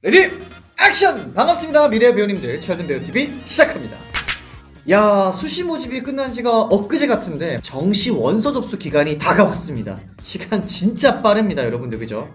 레디 액션! 반갑습니다. 미래 배우님들 철든 배우TV 시작합니다. 야, 수시 모집이 끝난 지가 엊그제 같은데 정시 원서 접수 기간이 다가왔습니다. 시간 진짜 빠릅니다, 여러분들. 그죠?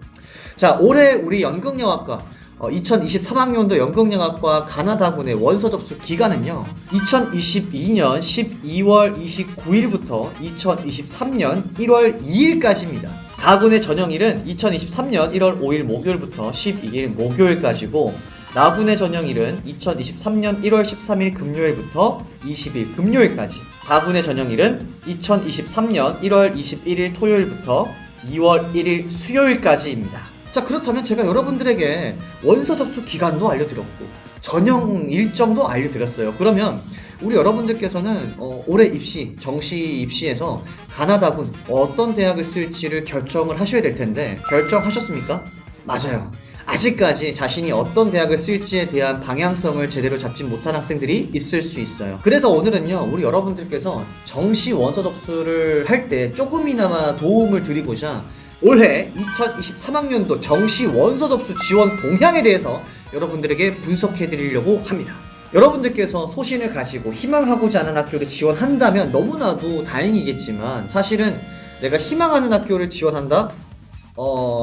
자, 올해 우리 연극영화과 2023학년도 연극영화과 가나다군의 원서 접수 기간은요 2022년 12월 29일부터 2023년 1월 2일까지입니다. 다군의 전형일은 2023년 1월 5일 목요일부터 12일 목요일까지고, 나군의 전형일은 2023년 1월 13일 금요일부터 20일 금요일까지, 다군의 전형일은 2023년 1월 21일 토요일부터 2월 1일 수요일까지입니다. 자, 그렇다면 제가 여러분들에게 원서 접수 기간도 알려드렸고 전형 일정도 알려드렸어요. 그러면 우리 여러분들께서는 올해 입시, 정시 입시에서 가나다군 어떤 대학을 쓸지를 결정을 하셔야 될 텐데, 결정하셨습니까? 맞아요. 아직까지 자신이 어떤 대학을 쓸지에 대한 방향성을 제대로 잡지 못한 학생들이 있을 수 있어요. 그래서 오늘은요, 우리 여러분들께서 정시 원서 접수를 할 때 조금이나마 도움을 드리고자 올해 2023학년도 정시 원서 접수 지원 동향에 대해서 여러분들에게 분석해 드리려고 합니다. 여러분들께서 소신을 가지고 희망하고자 하는 학교를 지원한다면 너무나도 다행이겠지만, 사실은 내가 희망하는 학교를 지원한다?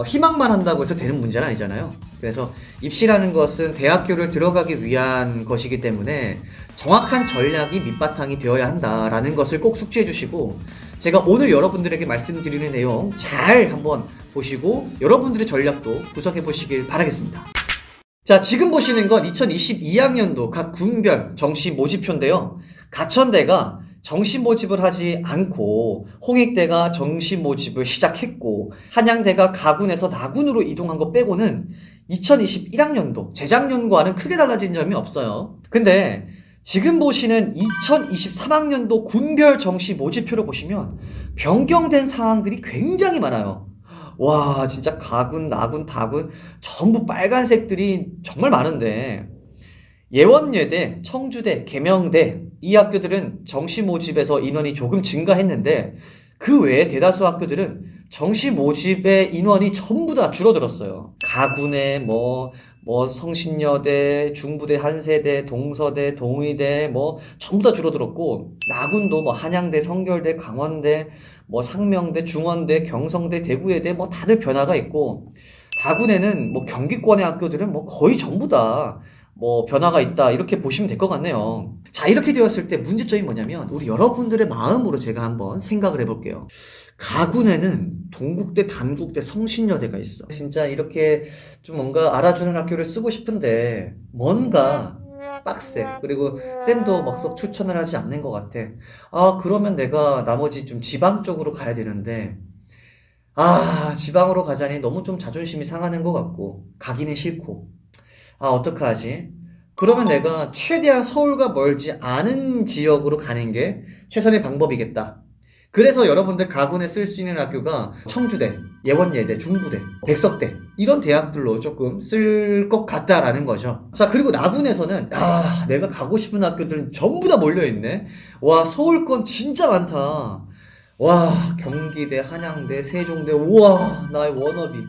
희망만 한다고 해서 되는 문제는 아니잖아요. 그래서 입시라는 것은 대학교를 들어가기 위한 것이기 때문에 정확한 전략이 밑바탕이 되어야 한다라는 것을 꼭 숙지해 주시고, 제가 오늘 여러분들에게 말씀드리는 내용 잘 한번 보시고 여러분들의 전략도 구성해 보시길 바라겠습니다. 자, 지금 보시는 건 2022학년도 각 군별 정시 모집표인데요. 가천대가 정시 모집을 하지 않고 홍익대가 정시 모집을 시작했고, 한양대가 가군에서 나군으로 이동한 거 빼고는 2021학년도 재작년과는 크게 달라진 점이 없어요. 근데 지금 보시는 2023학년도 군별 정시 모집표를 보시면 변경된 사항들이 굉장히 많아요. 와, 진짜 가군, 나군, 다군 전부 빨간색들이 정말 많은데, 예원예대, 청주대, 계명대 이 학교들은 정시 모집에서 인원이 조금 증가했는데, 그 외에 대다수 학교들은 정시 모집의 인원이 전부 다 줄어들었어요. 가군에 성신여대, 중부대, 한세대, 동서대, 동의대 전부 다 줄어들었고, 나군도 한양대, 성결대, 강원대, 상명대, 중원대, 경성대, 대구예대 다들 변화가 있고, 다군에는 경기권의 학교들은 거의 전부 다 변화가 있다, 이렇게 보시면 될 것 같네요. 자, 이렇게 되었을 때 문제점이 뭐냐면, 우리 여러분들의 마음으로 제가 한번 생각을 해볼게요. 가군에는 동국대, 단국대, 성신여대가 있어. 진짜 이렇게 좀 뭔가 알아주는 학교를 쓰고 싶은데 뭔가 빡세. 그리고 쌤도 썩 추천을 하지 않는 것 같아. 그러면 내가 나머지 좀 지방 쪽으로 가야 되는데, 지방으로 가자니 너무 좀 자존심이 상하는 것 같고 가기는 싫고, 어떡하지? 그러면 내가 최대한 서울과 멀지 않은 지역으로 가는 게 최선의 방법이겠다. 그래서 여러분들 가군에 쓸 수 있는 학교가 청주대, 예원예대, 중부대, 백석대 이런 대학들로 조금 쓸 것 같다라는 거죠. 자, 그리고 나군에서는 내가 가고 싶은 학교들은 전부 다 몰려있네. 와, 서울권 진짜 많다. 와, 경기대, 한양대, 세종대, 우와, 나의 워너비.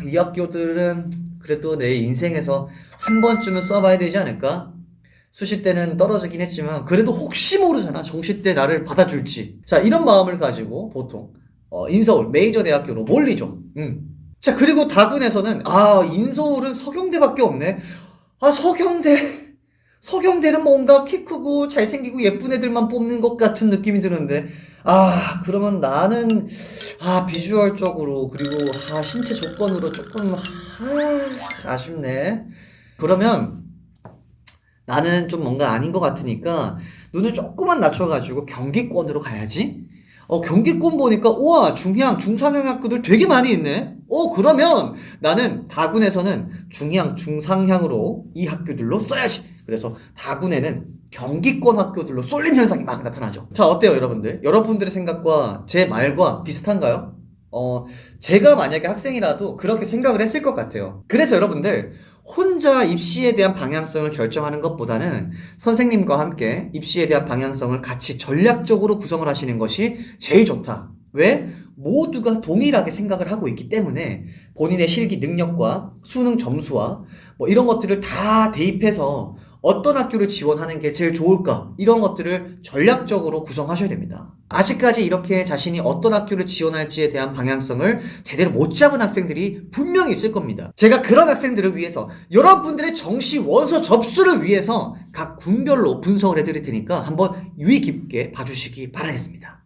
이 학교들은 그래도 내 인생에서 한 번쯤은 써봐야 되지 않을까? 수시 때는 떨어지긴 했지만 그래도 혹시 모르잖아, 정시 때 나를 받아줄지. 자, 이런 마음을 가지고 보통 인서울 메이저 대학교로 몰리죠. 자, 그리고 다군에서는 인서울은 서경대밖에 없네. 서경대는 뭔가 키 크고 잘생기고 예쁜 애들만 뽑는 것 같은 느낌이 드는데, 그러면 나는 비주얼적으로 그리고 신체 조건으로 조금 아쉽네. 그러면 나는 좀 뭔가 아닌 것 같으니까 눈을 조금만 낮춰가지고 경기권으로 가야지. 경기권 보니까 우와, 중향, 중상향 학교들 되게 많이 있네. 그러면 나는 다군에서는 중향, 중상향으로 이 학교들로 써야지. 그래서 다군에는 경기권 학교들로 쏠림 현상이 막 나타나죠. 자, 어때요, 여러분들? 여러분들의 생각과 제 말과 비슷한가요? 제가 만약에 학생이라도 그렇게 생각을 했을 것 같아요. 그래서 여러분들 혼자 입시에 대한 방향성을 결정하는 것보다는 선생님과 함께 입시에 대한 방향성을 같이 전략적으로 구성을 하시는 것이 제일 좋다. 왜? 모두가 동일하게 생각을 하고 있기 때문에 본인의 실기 능력과 수능 점수와 뭐 이런 것들을 다 대입해서 어떤 학교를 지원하는 게 제일 좋을까? 이런 것들을 전략적으로 구성하셔야 됩니다. 아직까지 이렇게 자신이 어떤 학교를 지원할지에 대한 방향성을 제대로 못 잡은 학생들이 분명히 있을 겁니다. 제가 그런 학생들을 위해서 여러분들의 정시 원서 접수를 위해서 각 군별로 분석을 해드릴 테니까 한번 유의 깊게 봐주시기 바라겠습니다.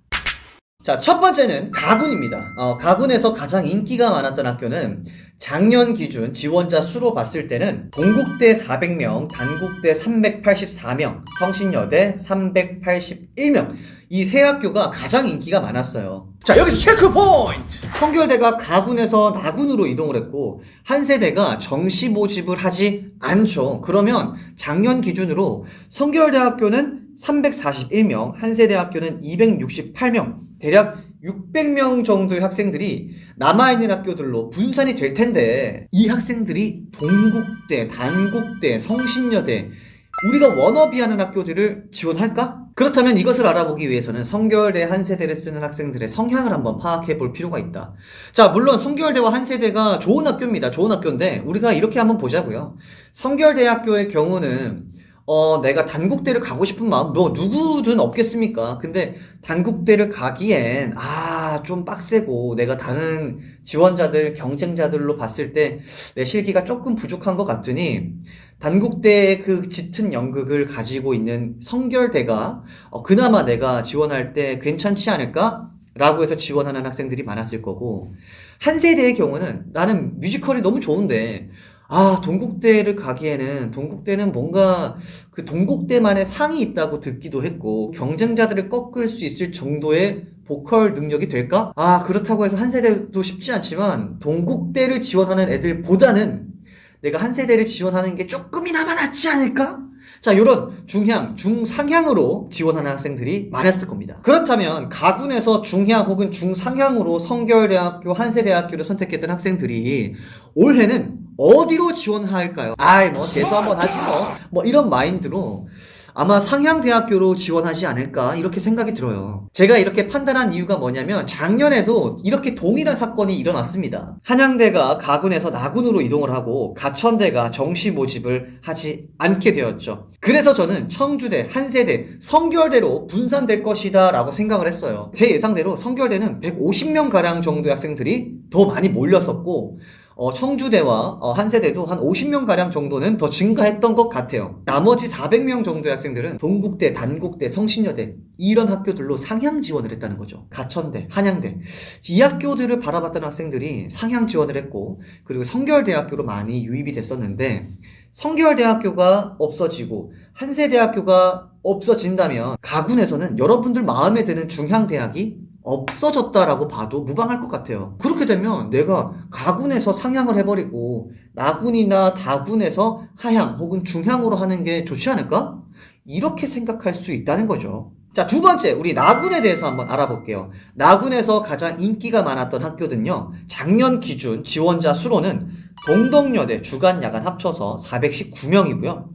자, 첫 번째는 가군입니다. 가군에서 가장 인기가 많았던 학교는 작년 기준 지원자 수로 봤을 때는 동국대 400명, 단국대 384명, 성신여대 381명. 이 세 학교가 가장 인기가 많았어요. 자, 여기서 체크 포인트! 성결대가 가군에서 나군으로 이동을 했고 한세대가 정시 모집을 하지 않죠. 그러면 작년 기준으로 성결대학교는 341명, 한세대학교는 268명, 대략 600명 정도의 학생들이 남아있는 학교들로 분산이 될 텐데 이 학생들이 동국대, 단국대, 성신여대 우리가 워너비하는 학교들을 지원할까? 그렇다면 이것을 알아보기 위해서는 성결대, 한세대를 쓰는 학생들의 성향을 한번 파악해 볼 필요가 있다. 자, 물론 성결대와 한세대가 좋은 학교입니다. 좋은 학교인데 우리가 이렇게 한번 보자고요. 성결대학교의 경우는 내가 단국대를 가고 싶은 마음, 뭐, 누구든 없겠습니까? 근데 단국대를 가기엔, 좀 빡세고, 내가 다른 지원자들, 경쟁자들로 봤을 때, 내 실기가 조금 부족한 것 같으니, 단국대의 그 짙은 연극을 가지고 있는 성결대가, 그나마 내가 지원할 때 괜찮지 않을까? 라고 해서 지원하는 학생들이 많았을 거고, 한세대의 경우는 나는 뮤지컬이 너무 좋은데, 동국대를 가기에는 동국대는 뭔가 그 동국대만의 상이 있다고 듣기도 했고 경쟁자들을 꺾을 수 있을 정도의 보컬 능력이 될까? 그렇다고 해서 한세대도 쉽지 않지만 동국대를 지원하는 애들보다는 내가 한세대를 지원하는 게 조금이나마 낫지 않을까? 자, 요런 중향, 중상향으로 지원하는 학생들이 많았을 겁니다. 그렇다면 가군에서 중향 혹은 중상향으로 성결대학교, 한세대학교를 선택했던 학생들이 올해는 어디로 지원할까요? 재수 한번 하지 뭐 이런 마인드로 아마 상향대학교로 지원하지 않을까 이렇게 생각이 들어요. 제가 이렇게 판단한 이유가 뭐냐면 작년에도 이렇게 동일한 사건이 일어났습니다. 한양대가 가군에서 나군으로 이동을 하고 가천대가 정시 모집을 하지 않게 되었죠. 그래서 저는 청주대, 한세대, 성결대로 분산될 것이다 라고 생각을 했어요. 제 예상대로 성결대는 150명가량 정도의 학생들이 더 많이 몰렸었고 청주대와 한세대도 한 50명가량 정도는 더 증가했던 것 같아요. 나머지 400명 정도의 학생들은 동국대, 단국대, 성신여대 이런 학교들로 상향 지원을 했다는 거죠. 가천대, 한양대 이 학교들을 바라봤던 학생들이 상향 지원을 했고 그리고 성결대학교로 많이 유입이 됐었는데 성결대학교가 없어지고 한세대학교가 없어진다면 가군에서는 여러분들 마음에 드는 중향대학이 없어졌다라고 봐도 무방할 것 같아요. 그렇게 되면 내가 가군에서 상향을 해버리고 나군이나 다군에서 하향 혹은 중향으로 하는 게 좋지 않을까? 이렇게 생각할 수 있다는 거죠. 자, 두 번째, 우리 나군에 대해서 한번 알아볼게요. 나군에서 가장 인기가 많았던 학교는요, 작년 기준 지원자 수로는 동덕여대 주간 야간 합쳐서 419명이고요.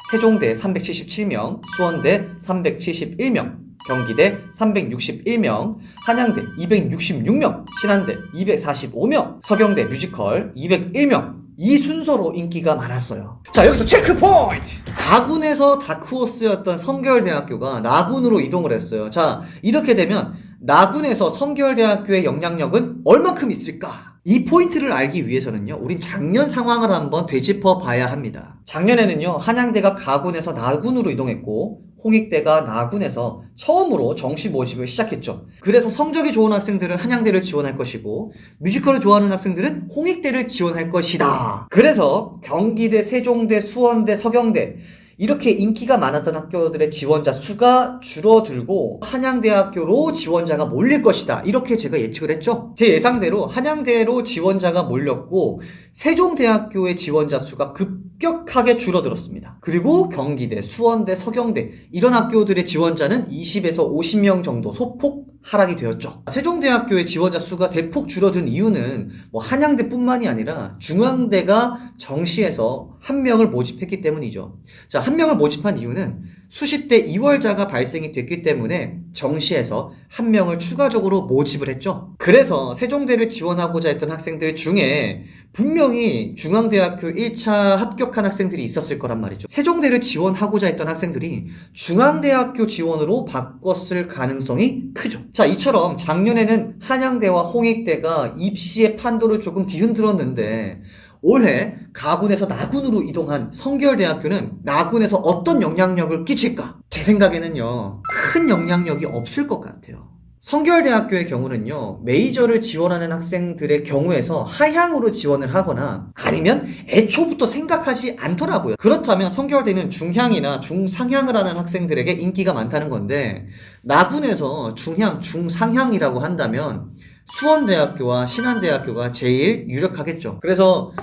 세종대 377명, 수원대 371명, 경기대 361명, 한양대 266명, 신한대 245명, 서경대 뮤지컬 201명. 이 순서로 인기가 많았어요. 자, 여기서 체크 포인트! 가군에서 다크호스였던 성결대학교가 나군으로 이동을 했어요. 자, 이렇게 되면 나군에서 성결대학교의 영향력은 얼만큼 있을까? 이 포인트를 알기 위해서는요, 우린 작년 상황을 한번 되짚어 봐야 합니다. 작년에는요, 한양대가 가군에서 나군으로 이동했고, 홍익대가 나군에서 처음으로 정시 모집을 시작했죠. 그래서 성적이 좋은 학생들은 한양대를 지원할 것이고 뮤지컬을 좋아하는 학생들은 홍익대를 지원할 것이다. 그래서 경기대, 세종대, 수원대, 서경대 이렇게 인기가 많았던 학교들의 지원자 수가 줄어들고 한양대학교로 지원자가 몰릴 것이다. 이렇게 제가 예측을 했죠. 제 예상대로 한양대로 지원자가 몰렸고 세종대학교의 지원자 수가 급격하게 줄어들었습니다. 그리고 경기대, 수원대, 서경대 이런 학교들의 지원자는 20에서 50명 정도 소폭 하락이 되었죠. 세종대학교의 지원자 수가 대폭 줄어든 이유는 뭐 한양대뿐만이 아니라 중앙대가 정시에서 한 명을 모집했기 때문이죠. 자, 한 명을 모집한 이유는 수시 때 이월자가 발생이 됐기 때문에 정시에서 한 명을 추가적으로 모집을 했죠. 그래서 세종대를 지원하고자 했던 학생들 중에 분명히 중앙대학교 1차 합격한 학생들이 있었을 거란 말이죠. 세종대를 지원하고자 했던 학생들이 중앙대학교 지원으로 바꿨을 가능성이 크죠. 자, 이처럼 작년에는 한양대와 홍익대가 입시의 판도를 조금 뒤흔들었는데 올해 가군에서 나군으로 이동한 성결대학교는 나군에서 어떤 영향력을 끼칠까? 제 생각에는요, 큰 영향력이 없을 것 같아요. 성결대학교의 경우는요, 메이저를 지원하는 학생들의 경우에서 하향으로 지원을 하거나 아니면 애초부터 생각하지 않더라고요. 그렇다면 성결대는 중향이나 중상향을 하는 학생들에게 인기가 많다는 건데, 나군에서 중향, 중상향이라고 한다면 수원대학교와 신한대학교가 제일 유력하겠죠. 그래서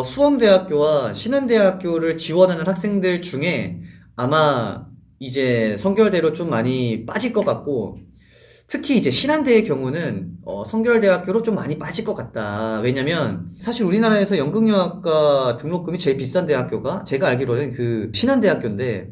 수원대학교와 신한대학교를 지원하는 학생들 중에 아마 이제 성결대로 좀 많이 빠질 것 같고, 특히 이제 신한대의 경우는 성결대학교로 좀 많이 빠질 것 같다. 왜냐면 사실 우리나라에서 연극영화과 등록금이 제일 비싼 대학교가 제가 알기로는 그 신한대학교인데,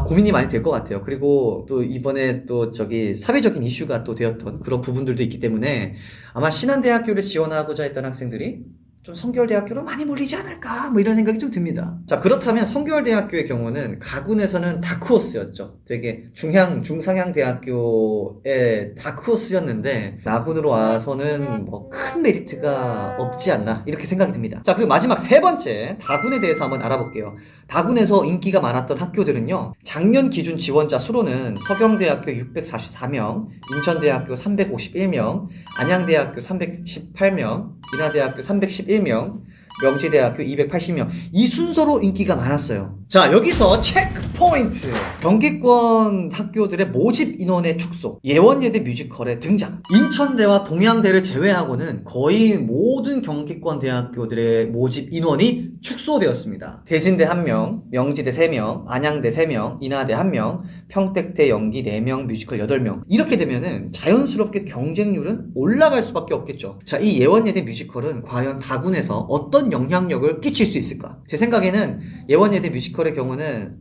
고민이 많이 될 것 같아요. 그리고 또 이번에 또 사회적인 이슈가 또 되었던 그런 부분들도 있기 때문에 아마 신한대학교를 지원하고자 했던 학생들이 좀 성결대학교로 많이 몰리지 않을까 뭐 이런 생각이 좀 듭니다. 자, 그렇다면 성결대학교의 경우는 가군에서는 다크호스였죠. 되게 중향, 중상향 대학교의 다크호스였는데 나군으로 와서는 뭐 큰 메리트가 없지 않나 이렇게 생각이 듭니다. 자, 그리고 마지막 세 번째 다군에 대해서 한번 알아볼게요. 다군에서 인기가 많았던 학교들은요, 작년 기준 지원자 수로는 서경대학교 644명, 인천대학교 351명, 안양대학교 318명, 인하대학교 311명, 명지대학교 280명. 이 순서로 인기가 많았어요. 자, 여기서 체크 포인트. 경기권 학교들의 모집 인원의 축소, 예원예대 뮤지컬의 등장. 인천대와 동양대를 제외하고는 거의 모든 경기권 대학교들의 모집 인원이 축소되었습니다. 대진대 1명, 명지대 3명, 안양대 3명, 인하대 1명, 평택대 연기 4명, 뮤지컬 8명. 이렇게 되면은 자연스럽게 경쟁률은 올라갈 수밖에 없겠죠. 자, 이 예원예대 뮤지컬은 과연 다군에서 어떤 영향력을 끼칠 수 있을까? 제 생각에는 예원예대 뮤지컬의 경우는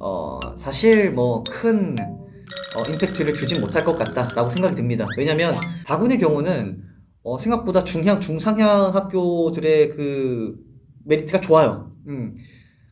사실 뭐 큰 임팩트를 주진 못할 것 같다라고 생각이 듭니다. 왜냐면 다군의 경우는 생각보다 중향, 중상향 학교들의 그 메리트가 좋아요.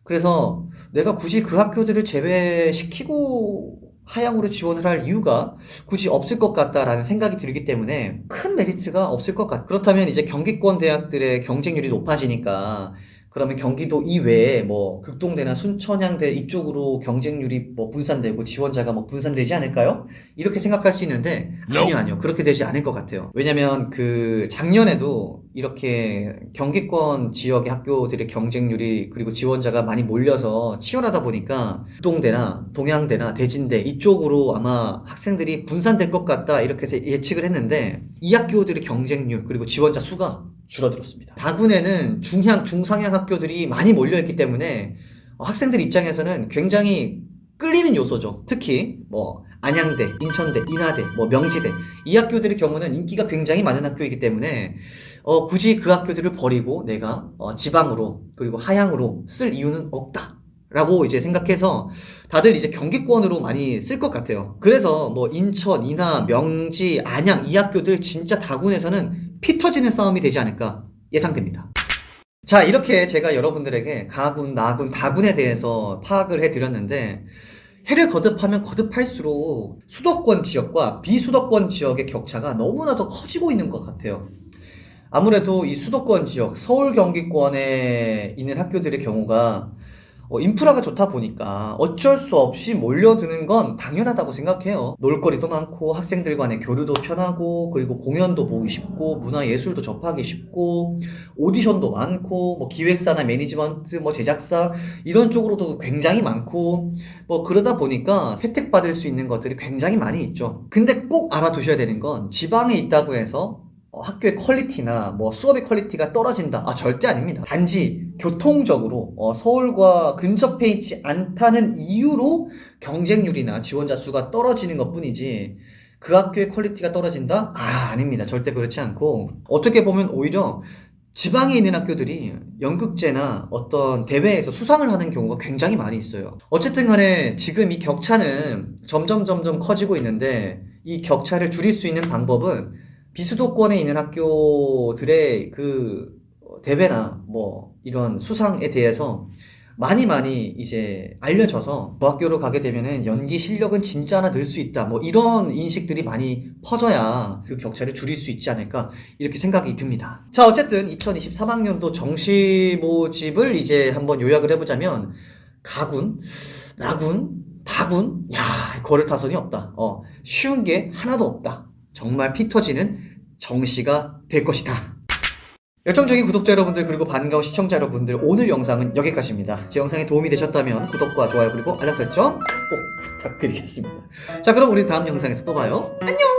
그래서 내가 굳이 그 학교들을 제외시키고 하향으로 지원을 할 이유가 굳이 없을 것 같다라는 생각이 들기 때문에 큰 메리트가 없을 것 같아요. 그렇다면 이제 경기권 대학들의 경쟁률이 높아지니까 그러면 경기도 이외에 뭐 극동대나 순천향대 이쪽으로 경쟁률이 뭐 분산되고 지원자가 뭐 분산되지 않을까요? 이렇게 생각할 수 있는데 아니요. 그렇게 되지 않을 것 같아요. 왜냐면 그 작년에도 이렇게 경기권 지역의 학교들의 경쟁률이 그리고 지원자가 많이 몰려서 치열하다 보니까 극동대나 동양대나 대진대 이쪽으로 아마 학생들이 분산될 것 같다 이렇게 해서 예측을 했는데 이 학교들의 경쟁률 그리고 지원자 수가 줄어들었습니다. 다군에는 중향, 중상향 학교들이 많이 몰려있기 때문에 학생들 입장에서는 굉장히 끌리는 요소죠. 특히 뭐 안양대, 인천대, 인하대, 뭐 명지대 이 학교들의 경우는 인기가 굉장히 많은 학교이기 때문에 굳이 그 학교들을 버리고 내가 지방으로 그리고 하향으로 쓸 이유는 없다. 라고 이제 생각해서 다들 이제 경기권으로 많이 쓸 것 같아요. 그래서 뭐 인천, 인하, 명지, 안양 이 학교들 진짜 다군에서는 피 터지는 싸움이 되지 않을까 예상됩니다. 자, 이렇게 제가 여러분들에게 가군, 나군, 다군에 대해서 파악을 해드렸는데 해를 거듭하면 거듭할수록 수도권 지역과 비수도권 지역의 격차가 너무나도 커지고 있는 것 같아요. 아무래도 이 수도권 지역, 서울 경기권에 있는 학교들의 경우가 인프라가 좋다 보니까 어쩔 수 없이 몰려드는 건 당연하다고 생각해요. 놀거리도 많고 학생들 간의 교류도 편하고 그리고 공연도 보기 쉽고 문화예술도 접하기 쉽고 오디션도 많고 뭐 기획사나 매니지먼트 뭐 제작사 이런 쪽으로도 굉장히 많고 뭐 그러다 보니까 혜택받을 수 있는 것들이 굉장히 많이 있죠. 근데 꼭 알아두셔야 되는 건 지방에 있다고 해서 학교의 퀄리티나 뭐 수업의 퀄리티가 떨어진다. 절대 아닙니다. 단지 교통적으로 서울과 근접해 있지 않다는 이유로 경쟁률이나 지원자 수가 떨어지는 것 뿐이지 그 학교의 퀄리티가 떨어진다? 아닙니다. 절대 그렇지 않고 어떻게 보면 오히려 지방에 있는 학교들이 연극제나 어떤 대회에서 수상을 하는 경우가 굉장히 많이 있어요. 어쨌든 간에 지금 이 격차는 점점 커지고 있는데 이 격차를 줄일 수 있는 방법은 비수도권에 있는 학교들의 그 대회나 뭐 이런 수상에 대해서 많이 이제 알려져서 그 학교로 가게 되면은 연기 실력은 진짜 하나 늘 수 있다. 뭐 이런 인식들이 많이 퍼져야 그 격차를 줄일 수 있지 않을까 이렇게 생각이 듭니다. 자, 어쨌든 2023학년도 정시 모집을 이제 한번 요약을 해보자면 가군, 나군, 다군, 야, 거를 타선이 없다. 쉬운 게 하나도 없다. 정말 피 터지는 정시가 될 것이다. 열정적인 구독자 여러분들 그리고 반가운 시청자 여러분들, 오늘 영상은 여기까지입니다. 제 영상이 도움이 되셨다면 구독과 좋아요 그리고 알람 설정 꼭 부탁드리겠습니다. 자, 그럼 우리 다음 영상에서 또 봐요. 안녕!